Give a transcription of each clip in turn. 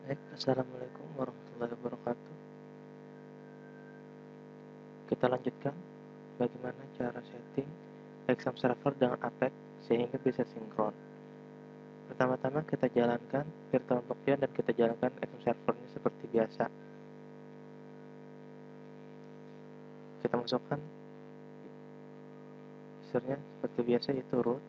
Baik, assalamualaikum warahmatullahi wabarakatuh. Kita lanjutkan bagaimana cara setting exam server dengan Apex sehingga bisa sinkron. Pertama-tama kita jalankan virtual boxnya dan kita jalankan exam servernya seperti biasa. Kita masukkan usernya seperti biasa, yaitu root.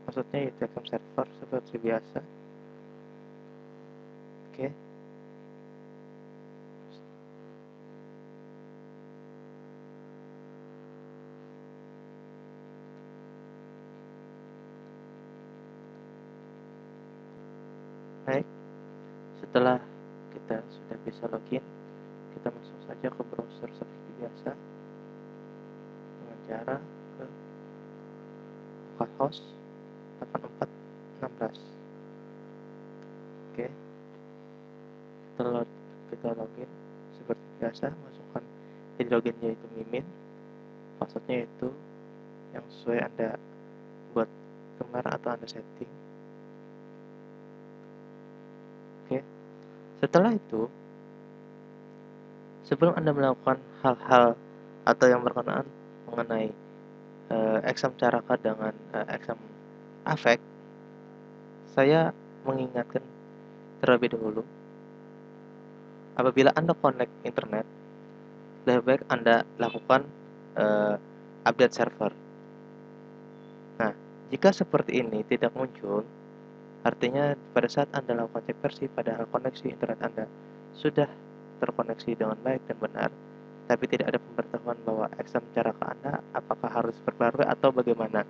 Maksudnya yaitu exam server seperti biasa. Oke. Baik, setelah kita sudah bisa login, kita masuk saja ke browser seperti biasa dengan cara ke localhost 8416. Oke, kita login seperti biasa, masukkan jadi login yaitu mimin, passwordnya itu yang sesuai Anda buat kemarin atau Anda setting. Oke, setelah itu sebelum Anda melakukan hal-hal atau yang berkenaan mengenai exam Caraka dengan exam Apex, saya mengingatkan terlebih dahulu, apabila Anda connect internet, lebih baik Anda lakukan update server. Nah, jika seperti ini tidak muncul, artinya pada saat Anda lakukan cek versi padahal koneksi internet Anda sudah terkoneksi dengan baik dan benar, tapi tidak ada pemberitahuan bahwa exam Caraka Anda apakah harus perbarui atau bagaimana.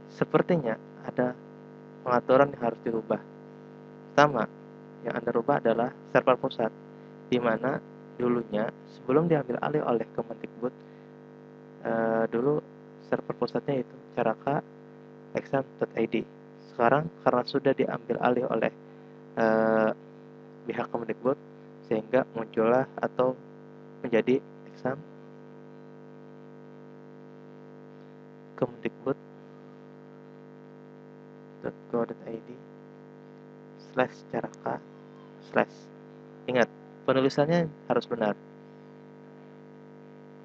Sepertinya ada pengaturan yang harus dirubah. Pertama, yang Anda rubah adalah server pusat, di mana dulunya sebelum diambil alih oleh Kemendikbud, dulu server pusatnya itu Caraka exam.id. Sekarang karena sudah diambil alih oleh pihak Kemendikbud, sehingga muncullah atau menjadi exam kemendikbud.go.id/caraka/ ingat, penulisannya harus benar.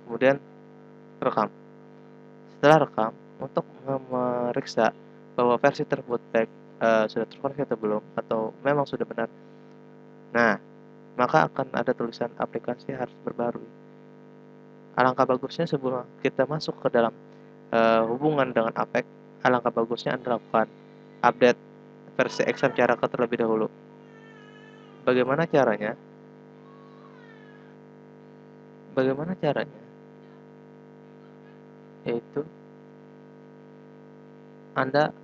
Kemudian rekam. Setelah rekam, untuk memeriksa bahwa versi tersebut baik sudah terkoneksi atau belum, atau memang sudah benar, nah, maka akan ada tulisan aplikasi harus berbarui. Alangkah bagusnya sebelum kita masuk ke dalam hubungan dengan Apex, alangkah bagusnya Anda lakukan update versi exam Caraka terlebih dahulu. Bagaimana caranya? Yaitu Anda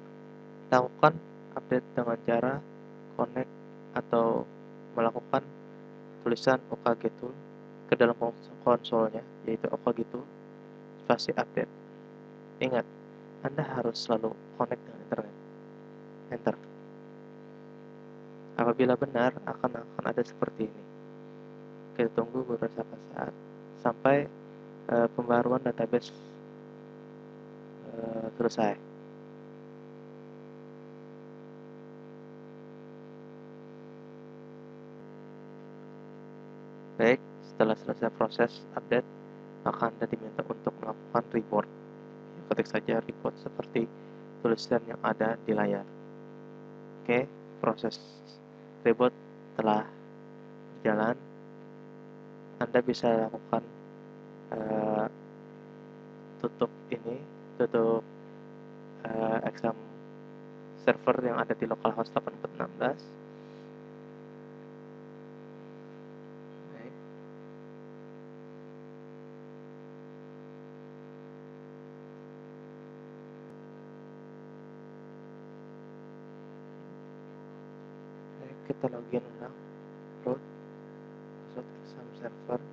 lakukan update dengan cara connect atau melakukan tulisan OKG tool ke dalam konsolnya, yaitu OKG tool spasi update. Ingat, Anda harus selalu connect dengan internet. Enter. Apabila benar, akan ada seperti ini. Kita tunggu beberapa saat sampai pembaruan database selesai. Baik, setelah selesai proses update, maka Anda diminta untuk melakukan report. Ketik saja report seperti tulisan yang ada di layar. Oke, proses report telah berjalan. Anda bisa lakukan tutup exam server yang ada di localhost 8416. Baik. Baik, kita login ulang root masuk exam server.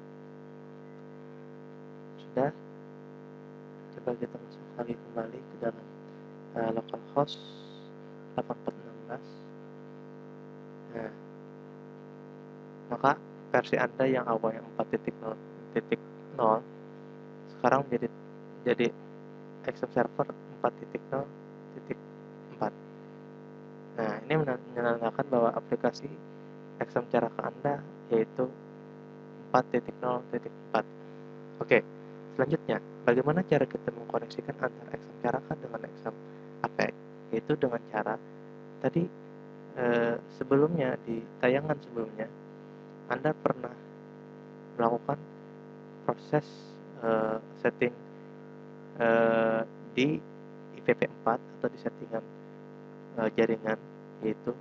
Sudah, coba kita masuk lagi kembali ke dalam localhost 8416. Nah, maka versi Anda yang awalnya 4.0 sekarang menjadi jadi exam server 4.0.4. Nah, ini menandakan bahwa aplikasi exam Caraka Anda yaitu 4.0.4. Oke, selanjutnya, bagaimana cara kita mengkoneksikan antara exam Caraka dengan exam Apex? Yaitu dengan cara tadi sebelumnya, di tayangan sebelumnya, Anda pernah melakukan proses setting di IPv4 atau di settingan jaringan, yaitu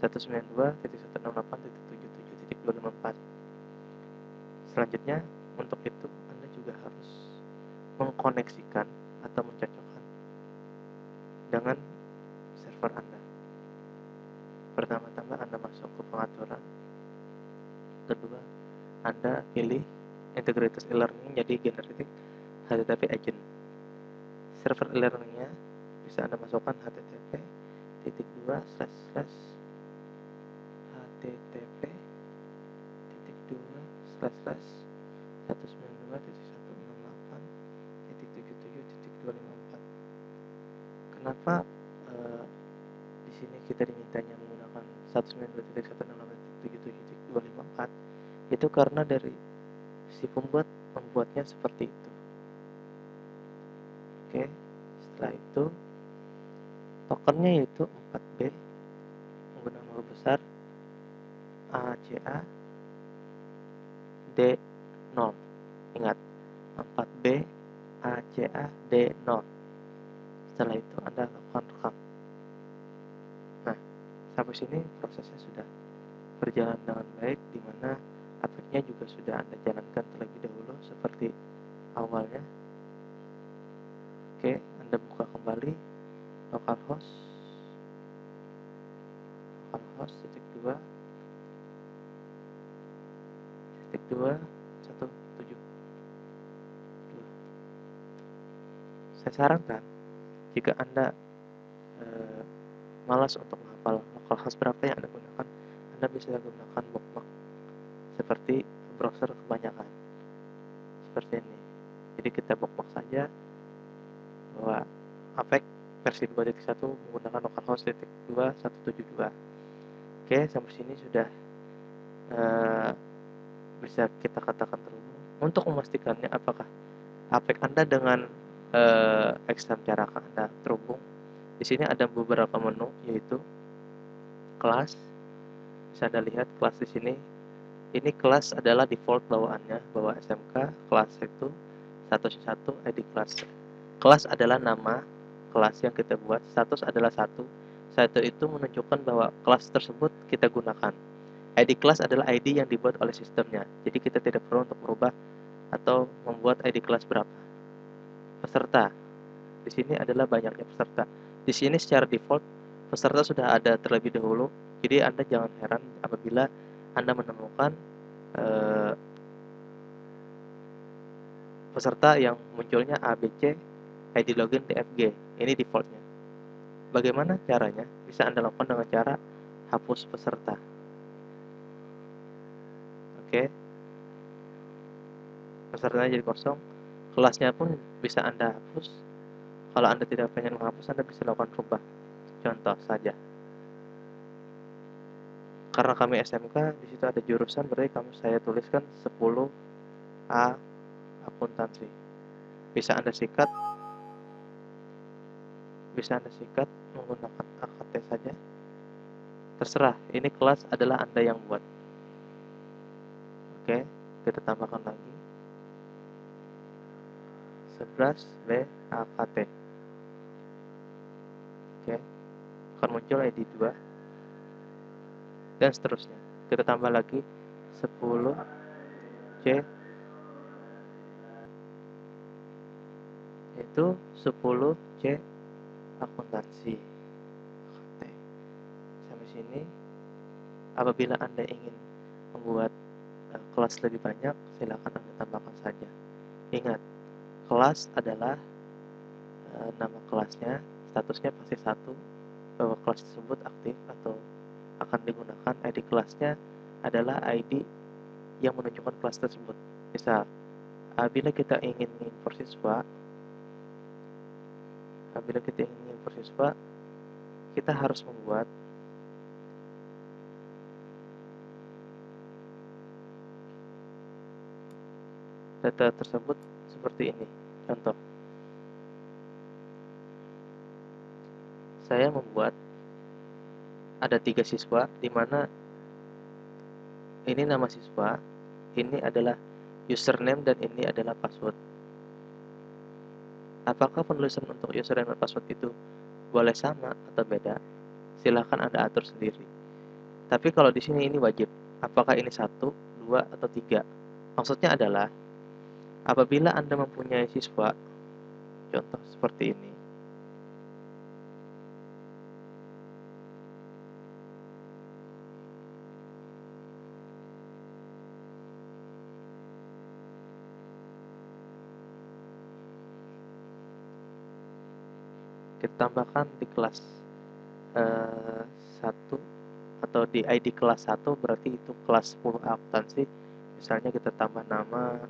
192.168.77.254. Selanjutnya, untuk itu Anda juga harus mengkoneksikan atau mencocokkan dengan server Anda. Pertama-tama Anda masuk ke pengaturan. Kedua, Anda pilih Integrated e-learning jadi generating HTTP agent. Server e-learningnya bisa Anda masukkan http://http://192.168.77.254. Kenapa di sini kita dimintanya menggunakan 192.168.77.254? Itu karena dari si pembuat membuatnya seperti itu. Oke, setelah itu tokennya yaitu 4B menggunakan huruf besar ACA D0. Ingat, 4B ACA D0. Setelah itu Anda lakukan rekam. Nah, sampai sini prosesnya sudah berjalan dengan baik, di mana apliknya juga sudah Anda jalankan terlebih dahulu seperti awalnya. Oke, Anda buka kembali localhost titik 2 172. Saya sarankan jika Anda malas untuk menghafal localhost berapa yang Anda gunakan, Anda bisa gunakan bookmark seperti browser kebanyakan, seperti ini. Jadi kita bookmark saja bahwa Apex versi 2.1 menggunakan localhost titik 2 172. Oke, sampai sini sudah bisa kita katakan terhubung. Untuk memastikannya apakah Apex Anda dengan exam Caraka Anda terhubung, di sini ada beberapa menu, yaitu kelas. Bisa Anda lihat kelas di sini. Ini kelas adalah default bawaannya, bahwa SMK kelas itu status 1 ID kelas. Kelas adalah nama kelas yang kita buat, status adalah 1. Satu itu menunjukkan bahwa kelas tersebut kita gunakan. ID kelas adalah ID yang dibuat oleh sistemnya. Jadi kita tidak perlu untuk merubah atau membuat ID kelas berapa. Peserta. Di sini adalah banyaknya peserta. Di sini secara default peserta sudah ada terlebih dahulu. Jadi Anda jangan heran apabila Anda menemukan peserta yang munculnya ABC, ID login TFG. Ini defaultnya. Bagaimana caranya? Bisa Anda lakukan dengan cara hapus peserta. Oke. Pesertanya jadi kosong. Kelasnya pun bisa Anda hapus. Kalau Anda tidak pengen menghapus, Anda bisa lakukan rubah. Contoh saja. Karena kami SMK, di situ ada jurusan, berarti saya tuliskan 10A akuntansi. Bisa Anda sikat menggunakan AKT saja. Terserah, ini kelas adalah Anda yang buat. Oke, kita tambahkan lagi 11B AKT. Oke, akan muncul ID 2 dan seterusnya. Kita tambah lagi 10C, yaitu 10C akuntansi. Oke. Sampai sini, apabila Anda ingin membuat kelas lebih banyak, silakan Anda tambahkan saja. Ingat, kelas adalah nama kelasnya, statusnya pasti 1, bahwa kelas tersebut aktif atau akan digunakan. ID kelasnya adalah ID yang menunjukkan kelas tersebut. Misal, bila kita ingin mengimpor siswa, Apabila kita ingin mengimpor siswa, kita harus membuat data tersebut seperti ini. Contoh, saya membuat ada 3 siswa, di mana ini nama siswa, ini adalah username, dan ini adalah password. Apakah penulisan untuk username dan password itu boleh sama atau beda? Silahkan Anda atur sendiri. Tapi kalau di sini ini wajib. Apakah ini 1, 2, atau 3? Maksudnya adalah, apabila Anda mempunyai siswa, contoh seperti ini, kita tambahkan di kelas 1 atau di ID kelas 1, berarti itu kelas 10 akuntansi. Misalnya kita tambah nama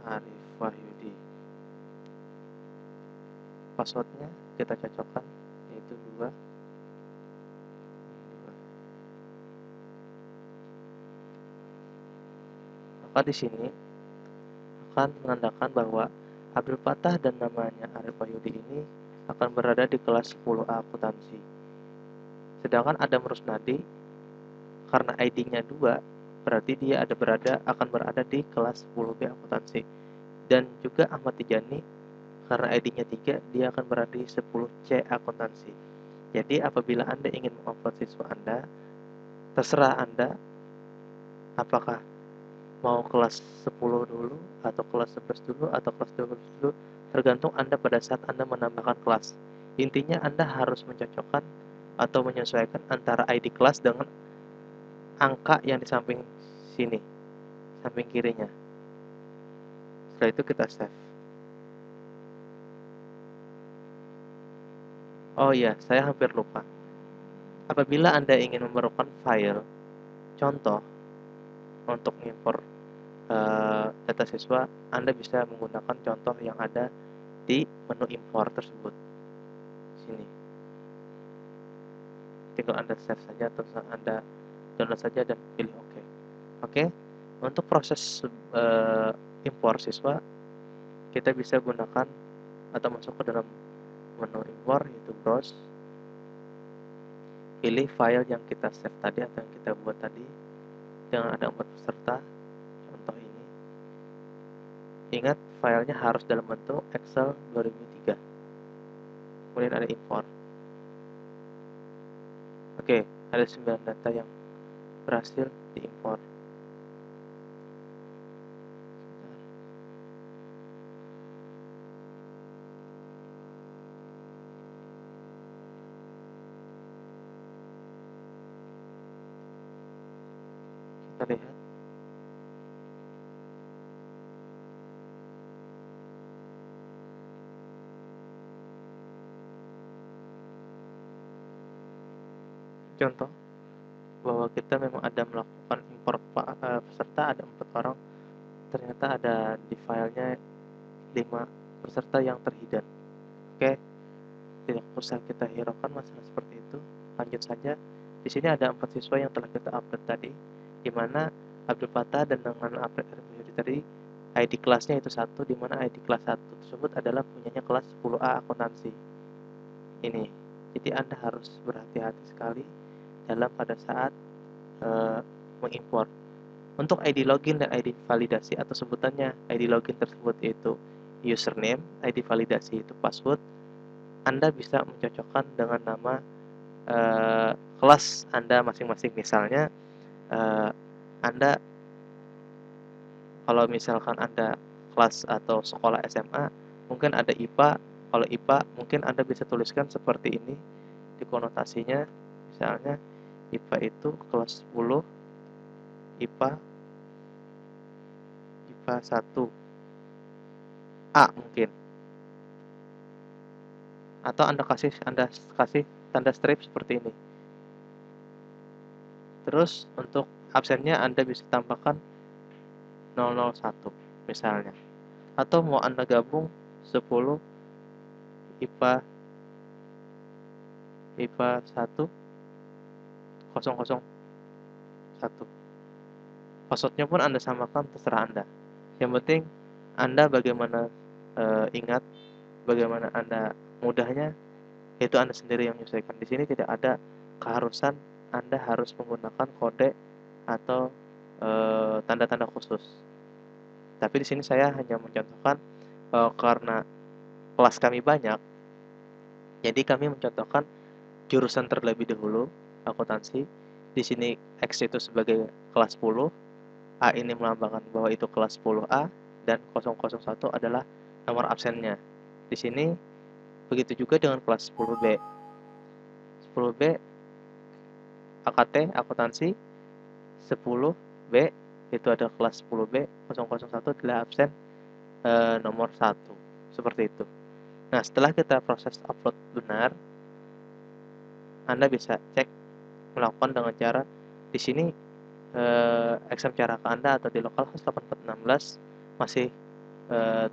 Arif Wahyudi. Passwordnya kita cocokkan, yaitu 2. Maka di sini akan menandakan bahwa Abdul Fattah dan namanya Arif Wahyudi ini akan berada di kelas 10A akuntansi. Sedangkan Adam Rusnadi, karena ID-nya 2, berarti dia akan berada di kelas 10B akuntansi. Dan juga Ahmad Tijani, karena ID-nya 3, dia akan berada di 10C akuntansi. Jadi apabila Anda ingin mengupload siswa Anda, terserah Anda apakah mau kelas 10 dulu, atau kelas 11 dulu, atau kelas 12 dulu, tergantung Anda pada saat Anda menambahkan kelas. Intinya Anda harus mencocokkan atau menyesuaikan antara ID kelas dengan angka yang di samping sini, samping kirinya. Setelah itu kita save. Oh iya, saya hampir lupa. Apabila Anda ingin memerlukan file contoh untuk impor data siswa, Anda bisa menggunakan contoh yang ada di menu impor tersebut. Sini. Tinggal Anda save saja, atau Anda download saja dan pilih OK. Oke. Untuk proses impor siswa, kita bisa gunakan atau masuk ke dalam menu impor, yaitu browse. Pilih file yang kita save tadi atau yang kita buat tadi. Jangan ada 4 peserta. Contoh ini. Ingat, filenya harus dalam bentuk Excel 2003. Kemudian ada import. Oke, ada 9 data yang berhasil diimpor. Kita lihat. Contoh bahwa kita memang ada melakukan impor peserta, ada 4 orang. Ternyata ada di filenya 5 peserta yang terhidden. Oke, tidak usah kita hiraukan masalah seperti itu. Lanjut saja. Di sini ada 4 siswa yang telah kita upload tadi, di mana Abdul Fattah dan dengan upload tadi ID kelasnya itu 1, di mana ID kelas 1 tersebut adalah punyanya kelas 10A akuntansi. Ini. Jadi Anda harus berhati-hati sekali dalam pada saat mengimpor. Untuk ID login dan ID validasi atau sebutannya, ID login tersebut yaitu username, ID validasi itu password. Anda bisa mencocokkan dengan nama kelas Anda masing-masing. Misalnya Anda, kalau misalkan Anda kelas atau sekolah SMA, mungkin ada IPA. Kalau IPA, mungkin Anda bisa tuliskan seperti ini di konotasinya. Misalnya IPA itu kelas 10, IPA 1 A mungkin. Atau Anda kasih tanda strip seperti ini. Terus untuk absennya Anda bisa tambahkan 001 misalnya. Atau mau Anda gabung 10 IPA IPA 1 001. Password-nya pun Anda samakan, terserah Anda. Yang penting Anda bagaimana ingat, bagaimana Anda mudahnya, itu Anda sendiri yang menyesuaikan. Di sini tidak ada keharusan Anda harus menggunakan kode atau tanda-tanda khusus. Tapi di sini saya hanya mencontohkan karena kelas kami banyak, jadi kami mencontohkan jurusan terlebih dahulu, akuntansi. Di sini X itu sebagai kelas 10, A ini melambangkan bahwa itu kelas 10A, dan 001 adalah nomor absennya. Di sini begitu juga dengan kelas 10B. 10B AKT, akuntansi. 10B itu ada kelas 10B, 001 adalah absen nomor 1. Seperti itu. Nah, setelah kita proses upload benar, Anda bisa cek melakukan dengan cara di sini exam cara ke Anda atau di localhost 8416 masih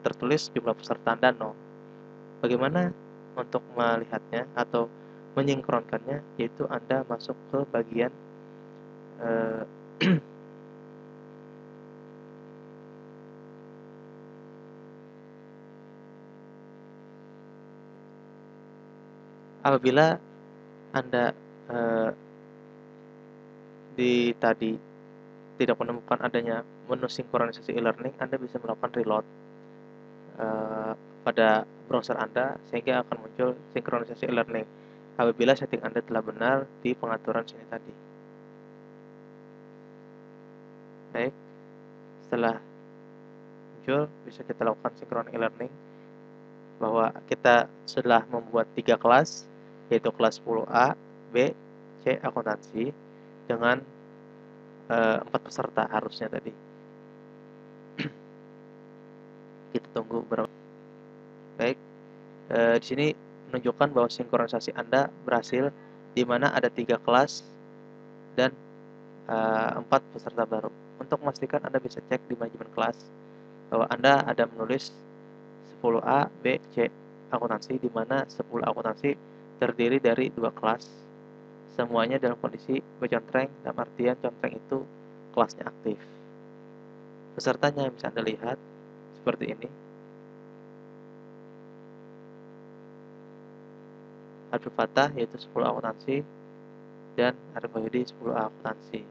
tertulis jumlah peserta Anda 0. Bagaimana untuk melihatnya atau menyinkronkannya, yaitu Anda masuk ke bagian apabila Anda tadi tidak menemukan adanya menu sinkronisasi e-learning, Anda bisa melakukan reload pada browser Anda sehingga akan muncul sinkronisasi e-learning apabila setting Anda telah benar di pengaturan sini tadi. Baik, setelah muncul bisa kita lakukan sinkron e-learning bahwa kita sudah membuat 3 kelas, yaitu kelas 10A, B, C akuntansi dengan 4 peserta harusnya tadi. Kita tunggu beberapa. Baik, di sini menunjukkan bahwa sinkronisasi Anda berhasil, di mana ada 3 kelas dan 4 peserta baru. Untuk memastikan Anda bisa cek di manajemen kelas bahwa Anda ada menulis 10A, B, C akuntansi, di mana 10 akuntansi terdiri dari 2 kelas. Semuanya dalam kondisi bercontreng, dalam artian contreng itu kelasnya aktif. Pesertanya bisa Anda lihat seperti ini. Abdul Fattah yaitu 10 akuntansi dan Arif Wahyudi 10 akuntansi.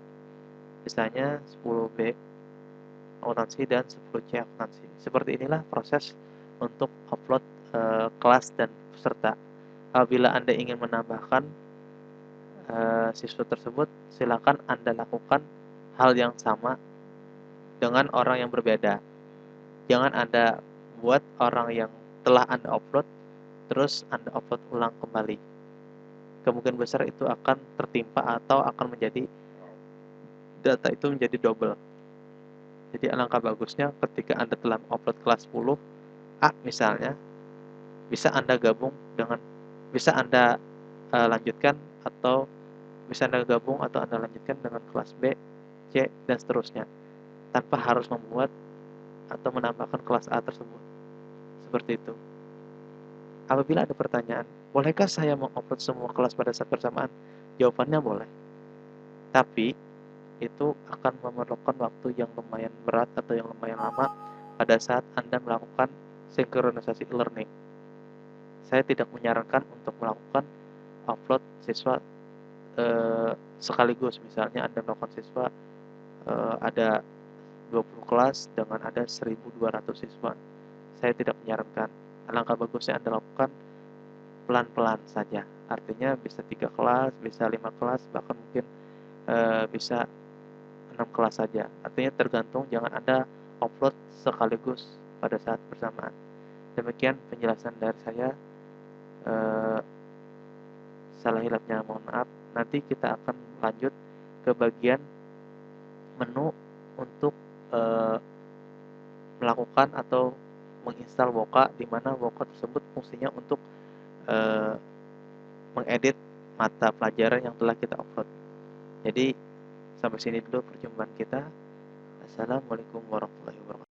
Sisanya 10B akuntansi dan 10C akuntansi. Seperti inilah proses untuk upload kelas dan peserta. Apabila Anda ingin menambahkan siswa tersebut, silakan Anda lakukan hal yang sama dengan orang yang berbeda. Jangan Anda buat orang yang telah Anda upload, terus Anda upload ulang kembali. Kemungkinan besar itu akan tertimpa atau akan menjadi data itu menjadi double. Jadi alangkah bagusnya ketika Anda telah upload kelas 10A misalnya, bisa Anda gabung dengan, bisa Anda lanjutkan atau bisa Anda gabung atau Anda lanjutkan dengan kelas B, C, dan seterusnya, tanpa harus membuat atau menambahkan kelas A tersebut. Seperti itu. Apabila ada pertanyaan, bolehkah saya mengupload semua kelas pada saat bersamaan? Jawabannya boleh. Tapi itu akan memerlukan waktu yang lumayan berat atau yang lumayan lama pada saat Anda melakukan sinkronisasi e-learning. Saya tidak menyarankan untuk melakukan upload siswa sekaligus. Misalnya Anda melakukan siswa ada 20 kelas dengan ada 1.200 siswa. Saya tidak menyarankan. Alangkah bagusnya Anda lakukan pelan-pelan saja. Artinya bisa 3 kelas, bisa 5 kelas, bahkan mungkin bisa 6 kelas saja. Artinya tergantung, jangan Anda upload sekaligus pada saat bersamaan. Demikian penjelasan dari saya. Salah hilapnya mohon maaf. Nanti kita akan lanjut ke bagian menu untuk melakukan atau menginstal Woka, di mana Woka tersebut fungsinya untuk mengedit mata pelajaran yang telah kita upload. Jadi sampai sini dulu perjumpaan kita. Assalamualaikum warahmatullahi wabarakatuh.